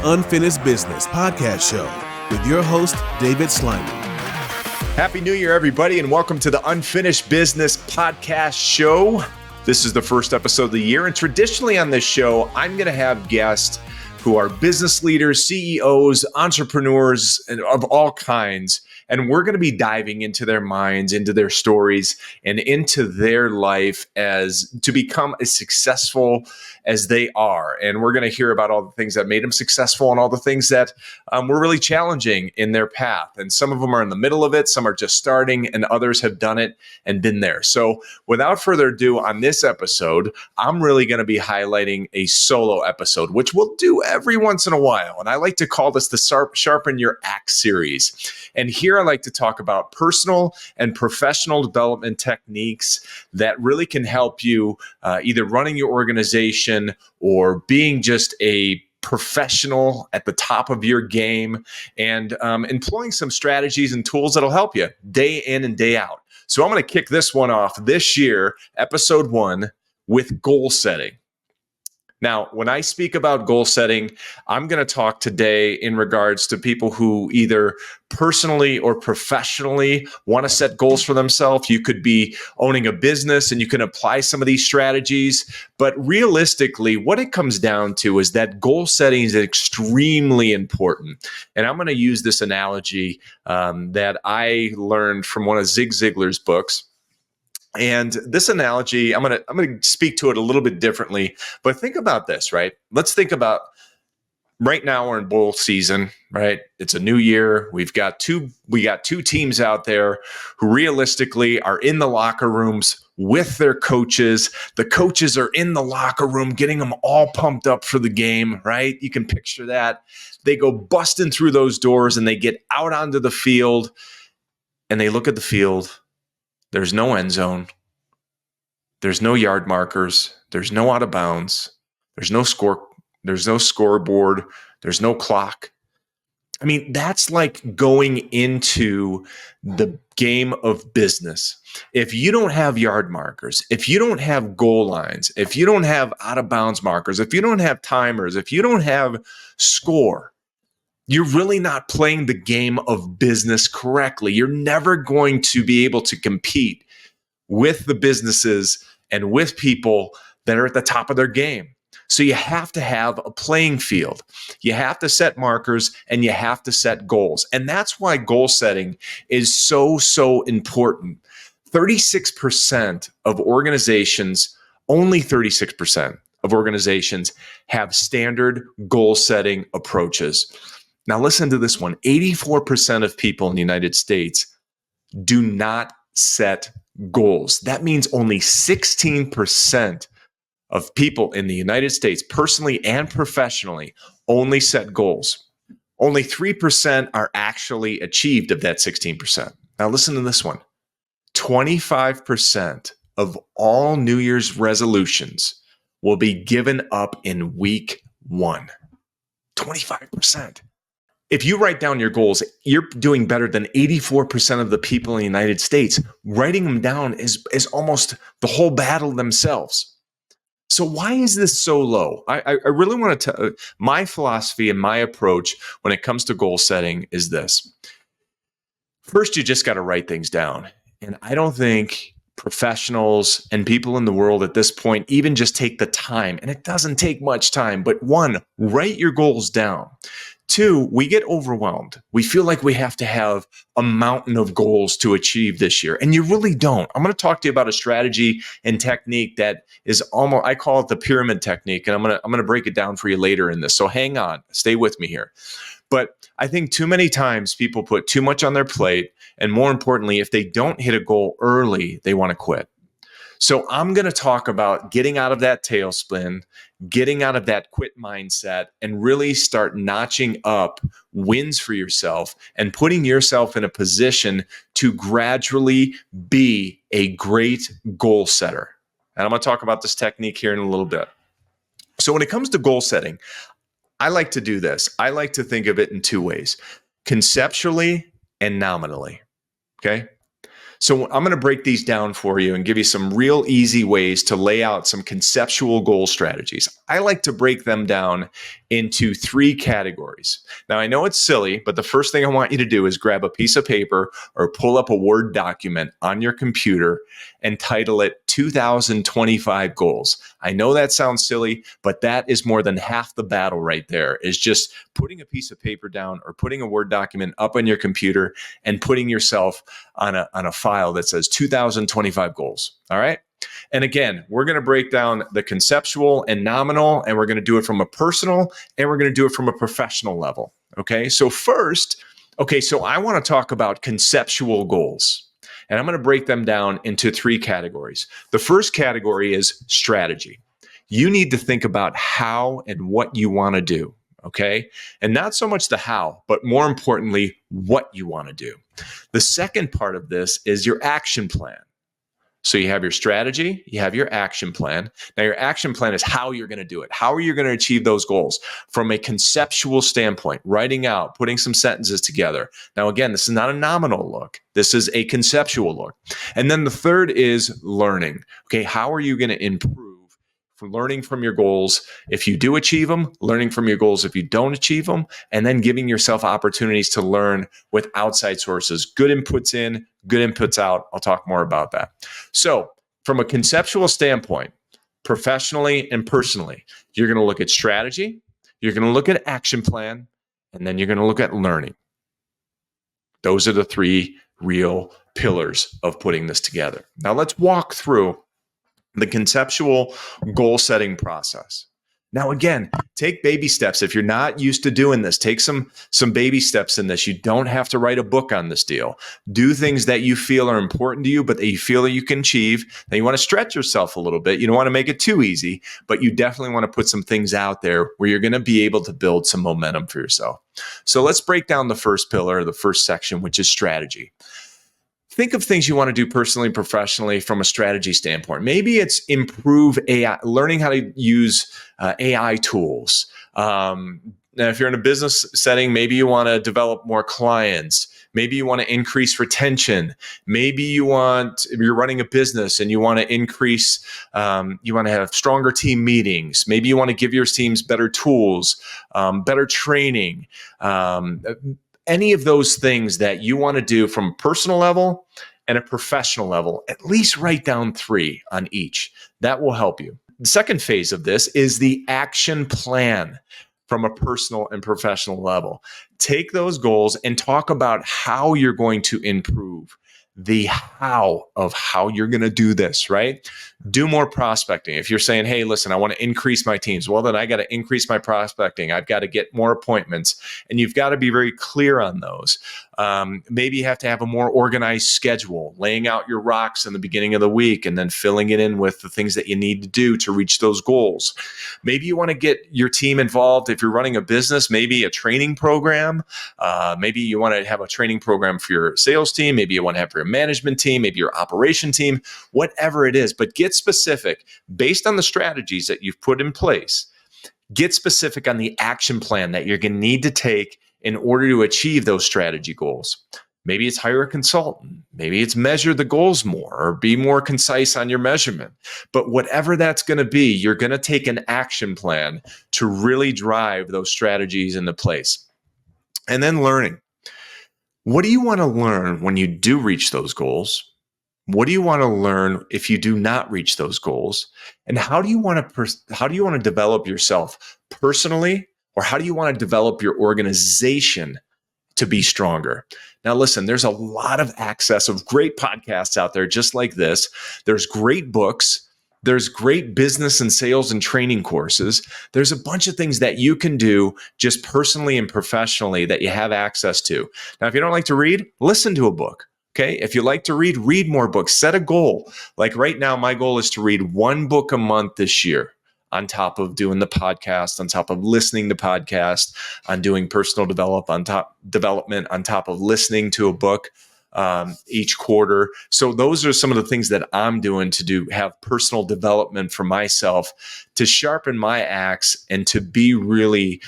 Unfinished Business podcast show with your host, David Sliman. Happy New Year, everybody, and welcome to the Unfinished Business podcast show. This is the first episode of the year, and traditionally on this show, I'm going to have guests who are business leaders, CEOs, entrepreneurs, and of all kinds. And we're going to be diving into their minds, into their stories, and into their life as to become as successful as they are. And we're going to hear about all the things that made them successful and all the things that were really challenging in their path. And some of them are in the middle of it, some are just starting, and others have done it and been there. So without further ado, on this episode, I'm really going to be highlighting a solo episode, which we'll do every once in a while. And I like to call this the Sharpen Your Axe series. And here I like to talk about personal and professional development techniques that really can help you either running your organization or being just a professional at the top of your game and employing some strategies and tools that'll help you day in and day out. So I'm going to kick this one off this year, episode 1, with goal setting. Now, when I speak about goal setting, I'm going to talk today in regards to people who either personally or professionally want to set goals for themselves. You could be owning a business and you can apply some of these strategies. But realistically, what it comes down to is that goal setting is extremely important. And I'm going to use this analogy that I learned from one of Zig Ziglar's books. And this analogy, I'm gonna speak to it a little bit differently, but think about this, right? Let's think about right now we're in bowl season, right? It's a new year. We got two teams out there who realistically are in the locker rooms with their coaches. The coaches are in the locker room getting them all pumped up for the game, right? You can picture that. They go busting through those doors and they get out onto the field and they look at the field. There's no end zone. There's no yard markers. There's no out of bounds. There's no scoreboard. There's no clock. I mean, that's like going into the game of business. If you don't have yard markers, if you don't have goal lines, if you don't have out of bounds markers, if you don't have timers, if you don't have score, you're really not playing the game of business correctly. You're never going to be able to compete with the businesses and with people that are at the top of their game. So you have to have a playing field. You have to set markers and you have to set goals. And that's why goal setting is so important. 36% of organizations, only 36% of organizations have standard goal setting approaches. Now listen to this one. 84% of people in the United States do not set goals. That means only 16% of people in the United States, personally and professionally, only set goals. Only 3% are actually achieved of that 16%. Now listen to this one. 25% of all New Year's resolutions will be given up in week 1. 25%. If you write down your goals, you're doing better than 84% of the people in the United States. Writing them down is almost the whole battle themselves. So why is this so low? I really want to tell my philosophy and my approach when it comes to goal setting is this. First, you just got to write things down. And I don't think professionals and people in the world at this point even just take the time. And it doesn't take much time. But 1, write your goals down. 2, we get overwhelmed. We feel like we have to have a mountain of goals to achieve this year. And you really don't. I'm going to talk to you about a strategy and technique that is almost, I call it the pyramid technique. And I'm going to break it down for you later in this. So hang on, stay with me here. But I think too many times people put too much on their plate. And more importantly, if they don't hit a goal early, they want to quit. So I'm going to talk about getting out of that tailspin, getting out of that quit mindset, and really start notching up wins for yourself and putting yourself in a position to gradually be a great goal setter. And I'm going to talk about this technique here in a little bit. So when it comes to goal setting, I like to do this. I like to think of it in 2 ways, conceptually and nominally. Okay. So I'm going to break these down for you and give you some real easy ways to lay out some conceptual goal strategies. I like to break them down into 3 categories. Now, I know it's silly, but the first thing I want you to do is grab a piece of paper or pull up a Word document on your computer and title it 2025 Goals. I know that sounds silly, but that is more than half the battle right there, is just putting a piece of paper down or putting a Word document up on your computer and putting yourself on a file that says 2025 goals. All right. And again, we're going to break down the conceptual and nominal, and we're going to do it from a personal and we're going to do it from a professional level. Okay. So I want to talk about conceptual goals. And I'm going to break them down into 3 categories. The first category is strategy. You need to think about how and what you want to do. Okay. And not so much the how, but more importantly, what you want to do. The second part of this is your action plan. So you have your strategy, you have your action plan. Now, your action plan is how you're going to do it. How are you going to achieve those goals from a conceptual standpoint, writing out, putting some sentences together. Now, again, this is not a nominal look. This is a conceptual look. And then the third is learning. Okay, how are you going to improve? From learning from your goals if you do achieve them, learning from your goals if you don't achieve them, and then giving yourself opportunities to learn with outside sources. Good inputs in, good inputs out. I'll talk more about that. So from a conceptual standpoint, professionally and personally, you're going to look at strategy, you're going to look at action plan, and then you're going to look at learning. Those are the 3 real pillars of putting this together. Now let's walk through the conceptual goal setting process. Now, again, take baby steps. If you're not used to doing this, take some baby steps in this. You don't have to write a book on this deal. Do things that you feel are important to you, but that you feel that you can achieve. Now, you want to stretch yourself a little bit. You don't want to make it too easy, but you definitely want to put some things out there where you're going to be able to build some momentum for yourself. So let's break down the first pillar, the first section, which is strategy. Think of things you want to do personally and professionally from a strategy standpoint. Maybe it's improve AI, learning how to use AI tools. Now, if you're in a business setting, maybe you want to develop more clients. Maybe you want to increase retention. Maybe you're running a business and you want to increase, you want to have stronger team meetings. Maybe you want to give your teams better tools, better training. Any of those things that you want to do from a personal level and a professional level, at least write down 3 on each. That will help you. The second phase of this is the action plan from a personal and professional level. Take those goals and talk about how you're going to improve. The how of how you're going to do this, right? Do more prospecting. If you're saying, hey, listen, I want to increase my teams, well, then I got to increase my prospecting. I've got to get more appointments. And you've got to be very clear on those. Maybe you have to have a more organized schedule, laying out your rocks in the beginning of the week and then filling it in with the things that you need to do to reach those goals. Maybe you want to get your team involved. If you're running a business, maybe a training program. Maybe you want to have a training program for your sales team. Maybe you want to have for your management team, maybe your operation team, whatever it is. But get specific based on the strategies that you've put in place. Get specific on the action plan that you're going to need to take in order to achieve those strategy goals. Maybe it's hire a consultant. Maybe it's measure the goals more or be more concise on your measurement. But whatever that's going to be, you're going to take an action plan to really drive those strategies into place. And then learning. What do you want to learn when you do reach those goals? What do you want to learn if you do not reach those goals? And how do you want to develop yourself personally, or how do you want to develop your organization to be stronger? Now, listen, there's a lot of access of great podcasts out there just like this. There's great books. There's great business and sales and training courses. There's a bunch of things that you can do just personally and professionally that you have access to. Now, if you don't like to read, listen to a book. Okay. If you like to read more books, set a goal. Like right now, my goal is to read 1 book a month this year, on top of doing the podcast, on top of listening to podcasts, on doing personal development, on top of listening to a book each quarter. So those are some of the things that I'm doing to have personal development for myself, to sharpen my axe and to be really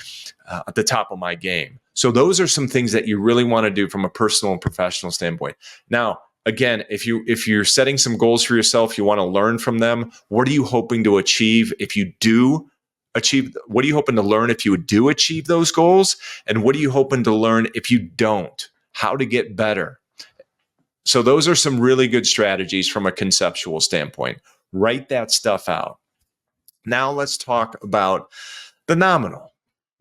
at the top of my game. So those are some things that you really want to do from a personal and professional standpoint. Now, again, if you're setting some goals for yourself, you want to learn from them. What are you hoping to achieve if you do achieve? What are you hoping to learn if you do achieve those goals? And what are you hoping to learn if you don't? How to get better? So those are some really good strategies from a conceptual standpoint. Write that stuff out. Now let's talk about the nominal.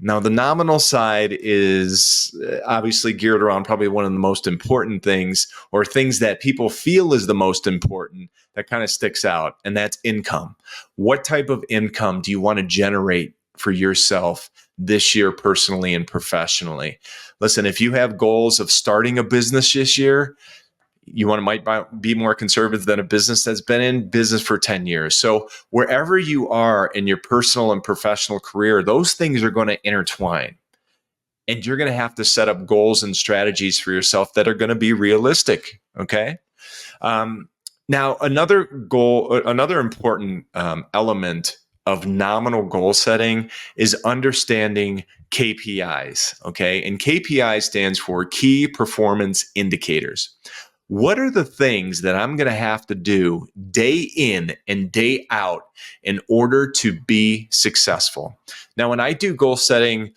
Now, the nominal side is obviously geared around probably one of the most important things, or things that people feel is the most important, that kind of sticks out, and that's income. What type of income do you want to generate for yourself this year, personally and professionally? Listen, if you have goals of starting a business this year, you might be more conservative than a business that's been in business for 10 years. So wherever you are in your personal and professional career, those things are going to intertwine. And you're going to have to set up goals and strategies for yourself that are going to be realistic. Okay. Now, another important element of nominal goal setting is understanding KPIs. Okay. And KPI stands for key performance indicators. What are the things that I'm going to have to do day in and day out in order to be successful? Now, when I do goal setting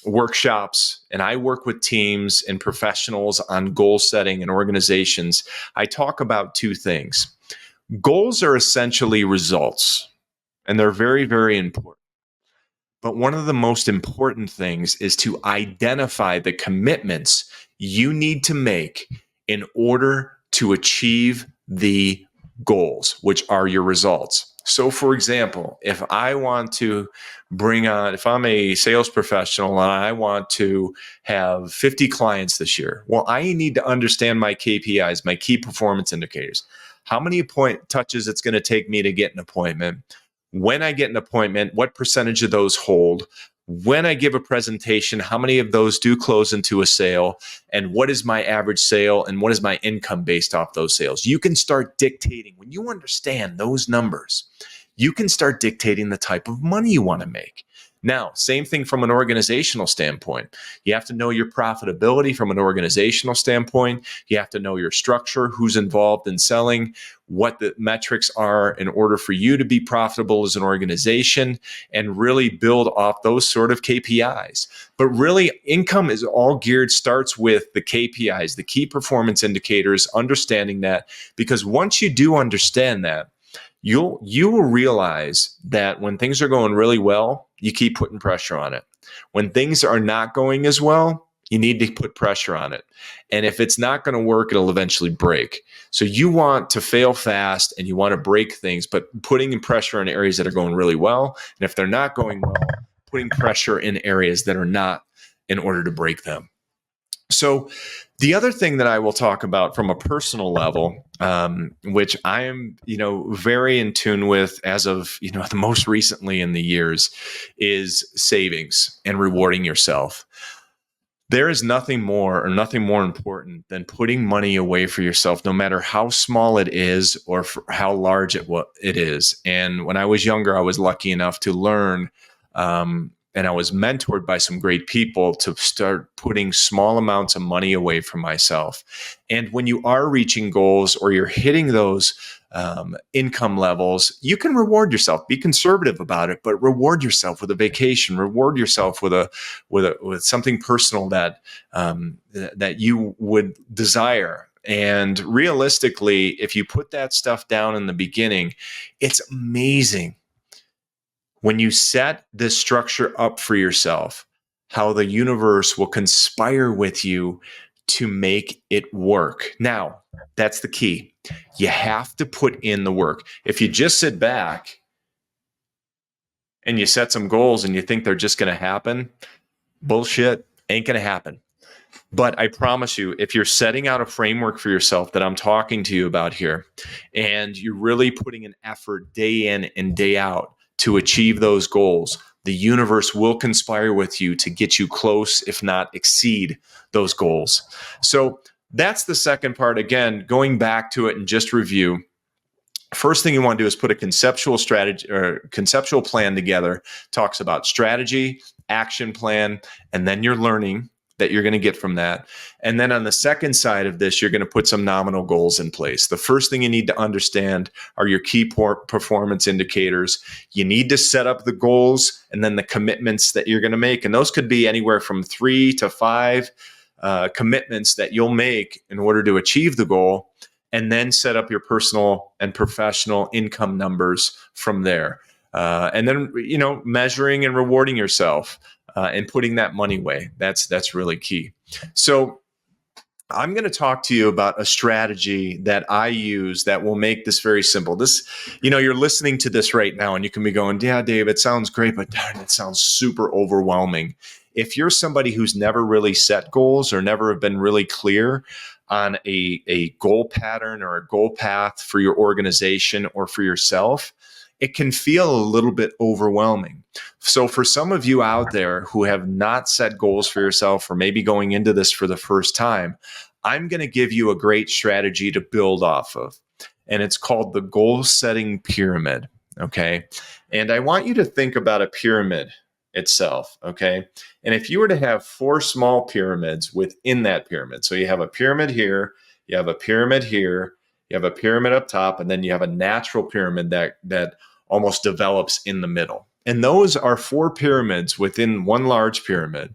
workshops and I work with teams and professionals on goal setting and organizations, I talk about two things. Goals are essentially results, and they're very, very important. But one of the most important things is to identify the commitments you need to make in order to achieve the goals, which are your results. So, for example, if I'm a sales professional and I want to have 50 clients this year, well, I need to understand my KPIs, my key performance indicators. How many touches it's going to take me to get an appointment? When I get an appointment, what percentage of those hold? When I give a presentation, how many of those do close into a sale? And what is my average sale? And what is my income based off those sales? You can start dictating. When you understand those numbers, you can start dictating the type of money you want to make. Now, same thing from an organizational standpoint. You have to know your profitability from an organizational standpoint. You have to know your structure, who's involved in selling, what the metrics are in order for you to be profitable as an organization, and really build off those sort of KPIs. But really, income is all starts with the KPIs, the key performance indicators, understanding that, because once you do understand that, you will realize that when things are going really well, you keep putting pressure on it. When things are not going as well, you need to put pressure on it. And if it's not going to work, it'll eventually break. So you want to fail fast and you want to break things, but putting in pressure in areas that are going really well. And if they're not going well, putting pressure in areas that are not, in order to break them. So the other thing that I will talk about from a personal level, which I am, very in tune with as of, the most recently in the years, is savings and rewarding yourself. There is nothing more important than putting money away for yourself, no matter how small it is or how large it is. And when I was younger, I was lucky enough to learn, and I was mentored by some great people to start putting small amounts of money away from myself. And when you are reaching goals or you're hitting those income levels, you can reward yourself. Be conservative about it, but reward yourself with a vacation. Reward yourself with something personal that you would desire. And realistically, if you put that stuff down in the beginning, it's amazing when you set this structure up for yourself, how the universe will conspire with you to make it work. Now, that's the key. You have to put in the work. If you just sit back and you set some goals and you think they're just going to happen, bullshit, ain't going to happen. But I promise you, if you're setting out a framework for yourself that I'm talking to you about here, and you're really putting an effort day in and day out to achieve those goals, the universe will conspire with you to get you close, if not exceed those goals. So that's the second part. Again, going back to it and just review. First thing you want to do is put a conceptual strategy or conceptual plan together. Talks about strategy, action plan, and then your learning that you're going to get from that. And then on the second side of this, you're going to put some nominal goals in place. The first thing you need to understand are your key performance indicators. You need to set up the goals and then the commitments that you're going to make. And those could be anywhere from 3 to 5 commitments that you'll make in order to achieve the goal, and then set up your personal and professional income numbers from there. And then, measuring and rewarding yourself and putting that money away. That's really key. So I'm going to talk to you about a strategy that I use that will make this very simple. This, you're listening to this right now and you can be going, yeah, Dave, it sounds great, but darn, it sounds super overwhelming. If you're somebody who's never really set goals or never have been really clear on a goal pattern or a goal path for your organization or for yourself, it can feel a little bit overwhelming. So for some of you out there who have not set goals for yourself, or maybe going into this for the first time, I'm going to give you a great strategy to build off of. And it's called the goal setting pyramid. Okay. And I want you to think about a pyramid itself. Okay. And if you were to have 4 small pyramids within that pyramid, so you have a pyramid here, you have a pyramid here, you have a pyramid up top, and then you have a natural pyramid that almost develops in the middle. And those are 4 pyramids within one large pyramid.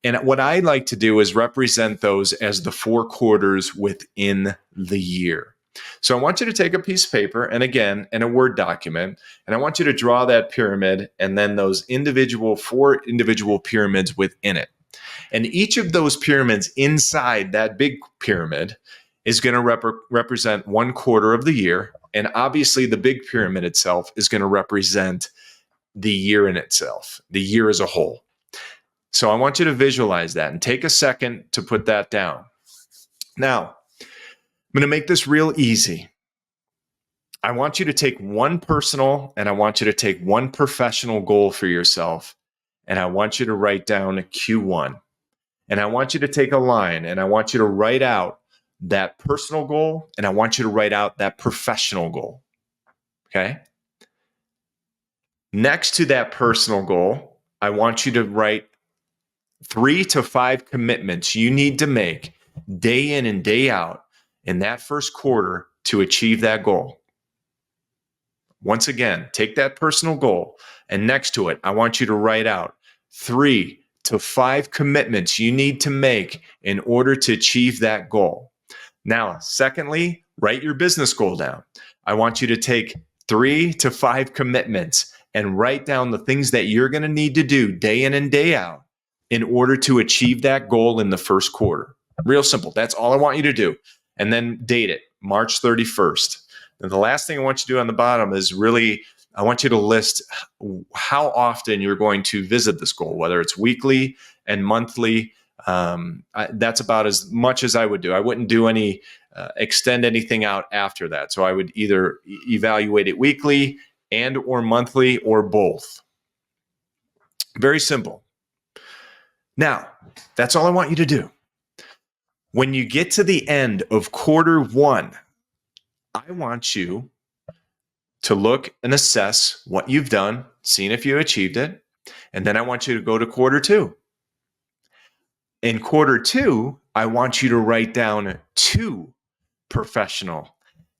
And what I like to do is represent those as the 4 quarters within the year. So I want you to take a piece of paper, and again, in a Word document, and I want you to draw that pyramid and then those 4 individual pyramids within it. And each of those pyramids inside that big pyramid is going to represent 1 quarter of the year. And obviously the big pyramid itself is going to represent the year in itself, the year as a whole. So I want you to visualize that and take a second to put that down. Now, I'm going to make this real easy. I want you to take one personal and I want you to take one professional goal for yourself. And I want you to write down a Q1. And I want you to take a line and I want you to write out that personal goal and I want you to write out that professional goal. Okay? Next to that personal goal, I want you to write 3 to 5 commitments you need to make day in and day out in that first quarter to achieve that goal. Once again, take that personal goal and next to it, I want you to write out 3 to 5 commitments you need to make in order to achieve that goal. Now, secondly, write your business goal down. I want you to take 3 to 5 commitments and write down the things that you're going to need to do day in and day out in order to achieve that goal in the first quarter. Real simple. That's all I want you to do. And then date it, March 31st. And the last thing I want you to do on the bottom is really, I want you to list how often you're going to visit this goal, whether it's weekly and monthly. That's about as much as I would do. I wouldn't do extend anything out after that. So I would either evaluate it weekly and or monthly or both. Very simple. Now, that's all I want you to do. When you get to the end of quarter 1, I want you to look and assess what you've done, seeing if you achieved it. And then I want you to go to quarter 2. In quarter 2, I want you to write down 2 professional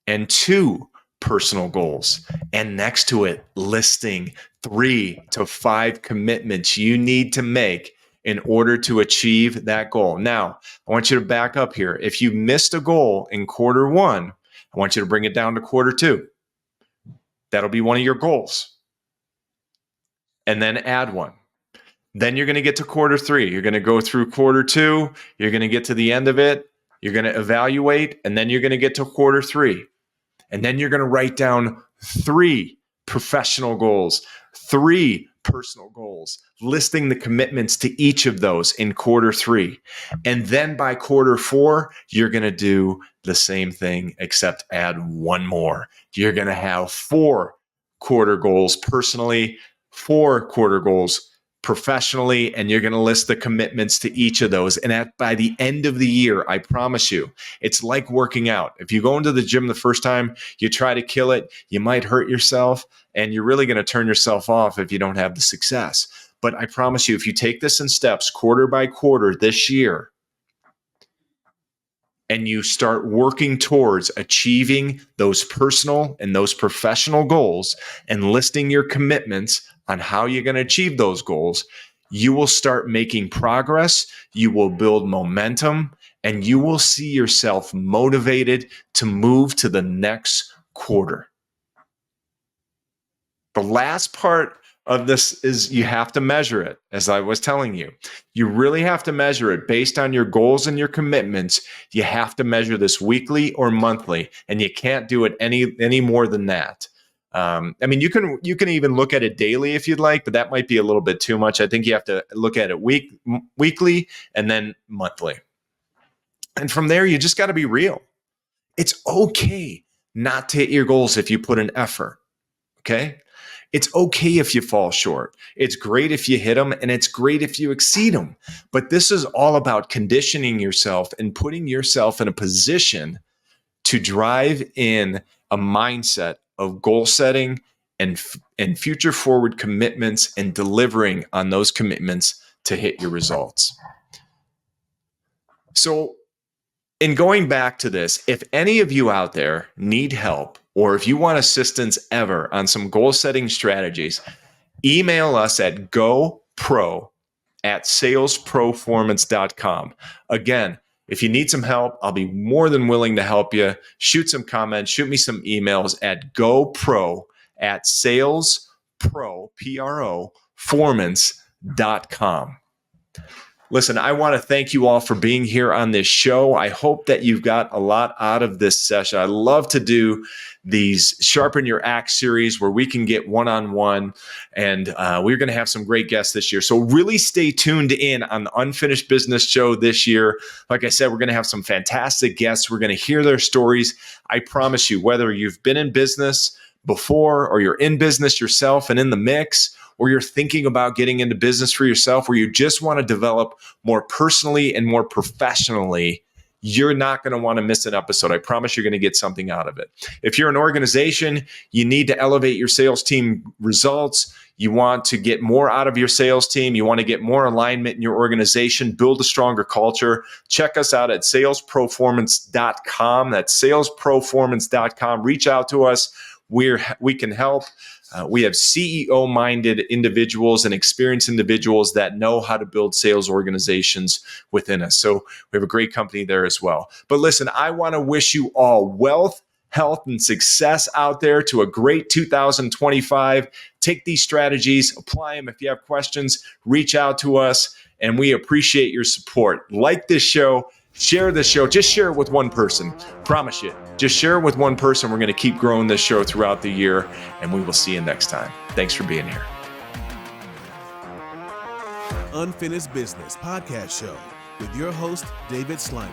and 2 personal goals. And next to it, listing 3 to 5 commitments you need to make in order to achieve that goal. Now, I want you to back up here. If you missed a goal in quarter 1, I want you to bring it down to quarter 2. That'll be one of your goals. And then add one. Then you're going to get to quarter 3. You're going to go through quarter 2. You're going to get to the end of it. You're going to evaluate. And then you're going to get to quarter 3. And then you're going to write down 3 professional goals, 3 personal goals, listing the commitments to each of those in quarter 3. And then by quarter 4, you're going to do the same thing, except add one more. You're going to have 4 quarter goals personally, 4 quarter goals professionally, and you're going to list the commitments to each of those. And by the end of the year, I promise you, it's like working out. If you go into the gym the first time, you try to kill it, you might hurt yourself, and you're really going to turn yourself off if you don't have the success. But I promise you, if you take this in steps quarter by quarter this year, and you start working towards achieving those personal and those professional goals and listing your commitments on how you're going to achieve those goals, you will start making progress, you will build momentum, and you will see yourself motivated to move to the next quarter. The last part of this is you have to measure it, as I was telling you. You really have to measure it based on your goals and your commitments. You have to measure this weekly or monthly, and you can't do it any more than that. You can even look at it daily if you'd like, but that might be a little bit too much. I think you have to look at it weekly and then monthly. And from there, you just got to be real. It's okay not to hit your goals if you put in effort. Okay? It's okay if you fall short. It's great if you hit them, and it's great if you exceed them. But this is all about conditioning yourself and putting yourself in a position to drive in a mindset of goal setting and future forward commitments and delivering on those commitments to hit your results. So, in going back to this, if any of you out there need help, or if you want assistance ever on some goal setting strategies, email us at gopro@salesproformance.com. Again, if you need some help, I'll be more than willing to help you. Shoot some comments, shoot me some emails at gopro@salesproformance.com. Listen, I want to thank you all for being here on this show. I hope that you've got a lot out of this session. I love to do these Sharpen Your Axe series where we can get one-on-one, and we're going to have some great guests this year. So really stay tuned in on the Unfinished Business Show this year. Like I said, we're going to have some fantastic guests. We're going to hear their stories. I promise you, whether you've been in business before or you're in business yourself and in the mix, or you're thinking about getting into business for yourself, or you just want to develop more personally and more professionally, you're not going to want to miss an episode. I promise you're going to get something out of it. If you're an organization, you need to elevate your sales team results. You want to get more out of your sales team. You want to get more alignment in your organization, build a stronger culture. Check us out at salesproformance.com. That's salesproformance.com. Reach out to us. We can help. We have CEO-minded individuals and experienced individuals that know how to build sales organizations within us. So we have a great company there as well. But listen, I want to wish you all wealth, health, and success out there to a great 2025. Take these strategies, apply them. If you have questions, reach out to us, and we appreciate your support. Like this show. Share this show. Just share it with one person. Promise you. Just share it with one person. We're going to keep growing this show throughout the year, and we will see you next time. Thanks for being here. Unfinished Business Podcast Show with your host, David Sliman.